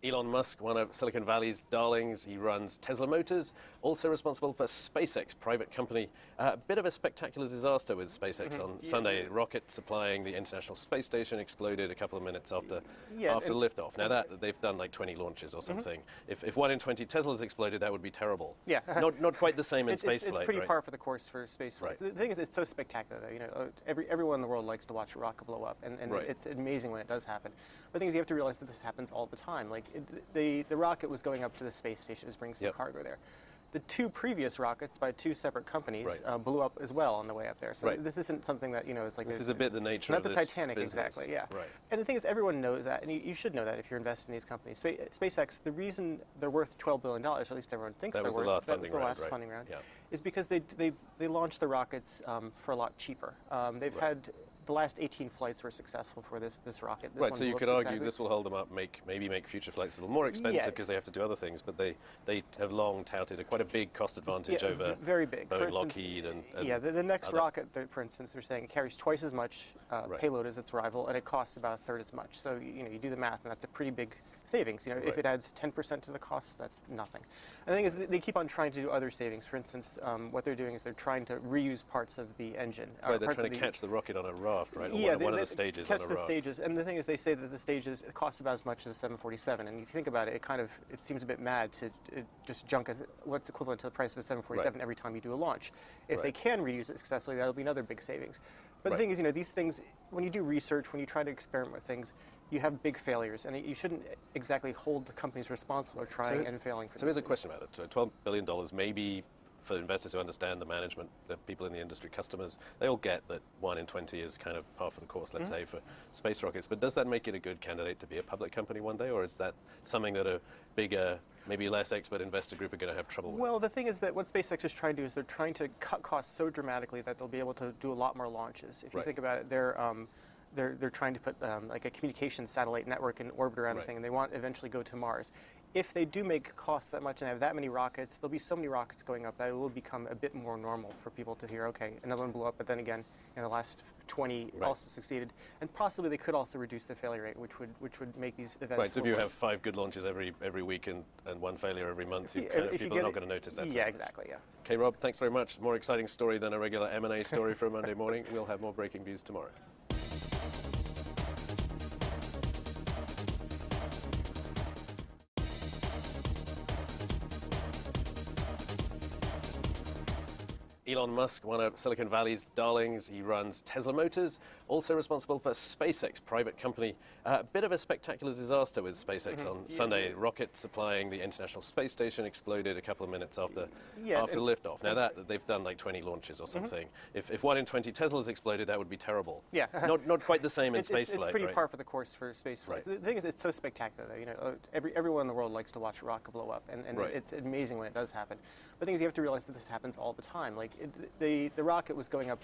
Elon Musk, one of Silicon Valley's darlings. He runs Tesla Motors, also responsible for SpaceX, private company. A bit of a spectacular disaster with SpaceX on Sunday. Rocket supplying the International Space Station exploded a couple of minutes after the liftoff. Now they've done like 20 launches or something. If 1 in 20 Teslas exploded, that would be terrible. Yeah. Not quite the same in spaceflight. It's pretty right? par for the course for spaceflight. Right. The thing is, it's so spectacular though. You know, everyone in the world likes to watch a rocket blow up, and Right. it's amazing when it does happen. But the thing is, you have to realize that this happens all the time. Like the rocket was going up to the space station to bring some cargo there. The two previous rockets by two separate companies blew up as well on the way up there. So this isn't something that, is like... This is a bit the nature of this Not the Titanic, business. exactly, yeah. Right. And the thing is, everyone knows that, and you should know that if you're investing in these companies. SpaceX, the reason they're worth $12 billion, or at least everyone thinks they're worth, that was the last funding round, is because they launched the rockets for a lot cheaper. They've had... The last 18 flights were successful for this rocket. Right, so you could argue this will hold them up, maybe make future flights a little more expensive because they have to do other things, but they have long touted quite a big cost advantage over very big. Boeing, Lockheed, and the next rocket, for instance, they're saying it carries twice as much payload as its rival, and it costs about a third as much. So you do the math, and that's a pretty big savings. If it adds 10% to the cost, that's nothing. And the thing is, they keep on trying to do other savings. For instance, what they're doing is they're trying to reuse parts of the engine. Right, they're trying to catch the rocket on a raft. Right? Or one of the stages catch on a the raft. stages, and the thing is, they say that the stages cost about as much as a 747. And if you think about it, it seems a bit mad to just junk what's equivalent to the price of a 747 every time you do a launch. If they can reuse it successfully, that'll be another big savings. But the thing is, these things, when you do research, when you try to experiment with things, you have big failures, and you shouldn't exactly hold the companies responsible for trying and failing. So here's a question about it. So $12 billion, maybe. For investors who understand the management, the people in the industry, customers, they all get that 1 in 20 is kind of par for the course, let's say, for space rockets. But does that make it a good candidate to be a public company one day, or is that something that a bigger, maybe less expert investor group are going to have trouble with? Well, the thing is that what SpaceX is trying to do is they're trying to cut costs so dramatically that they'll be able to do a lot more launches. If you think about it, they're trying to put like a communications satellite network in orbit around the thing, and they want to eventually go to Mars. If they do make costs that much and have that many rockets, there'll be so many rockets going up that it will become a bit more normal for people to hear, okay, another one blew up, but then again, in the last 20 also succeeded. And possibly they could also reduce the failure rate, which would make these events... Right, so if you have 5 good launches every week and 1 failure every month, people are not going to notice that. Yeah, exactly, yeah. Okay, Rob, thanks very much. More exciting story than a regular M&A story for a Monday morning. We'll have more breaking views tomorrow. Elon Musk, one of Silicon Valley's darlings. He runs Tesla Motors, also responsible for SpaceX, private company. A bit of a spectacular disaster with SpaceX on Sunday. Rocket supplying the International Space Station exploded a couple of minutes after the liftoff. Now they've done like 20 launches or something. If 1 in 20 Teslas exploded, that would be terrible. Yeah. Not quite the same in spaceflight. It's pretty par for the course for spaceflight. Right. The thing is, it's so spectacular though. Everyone in the world likes to watch a rocket blow up, and it's amazing when it does happen. But the thing is, you have to realize that this happens all the time. Like the rocket was going up to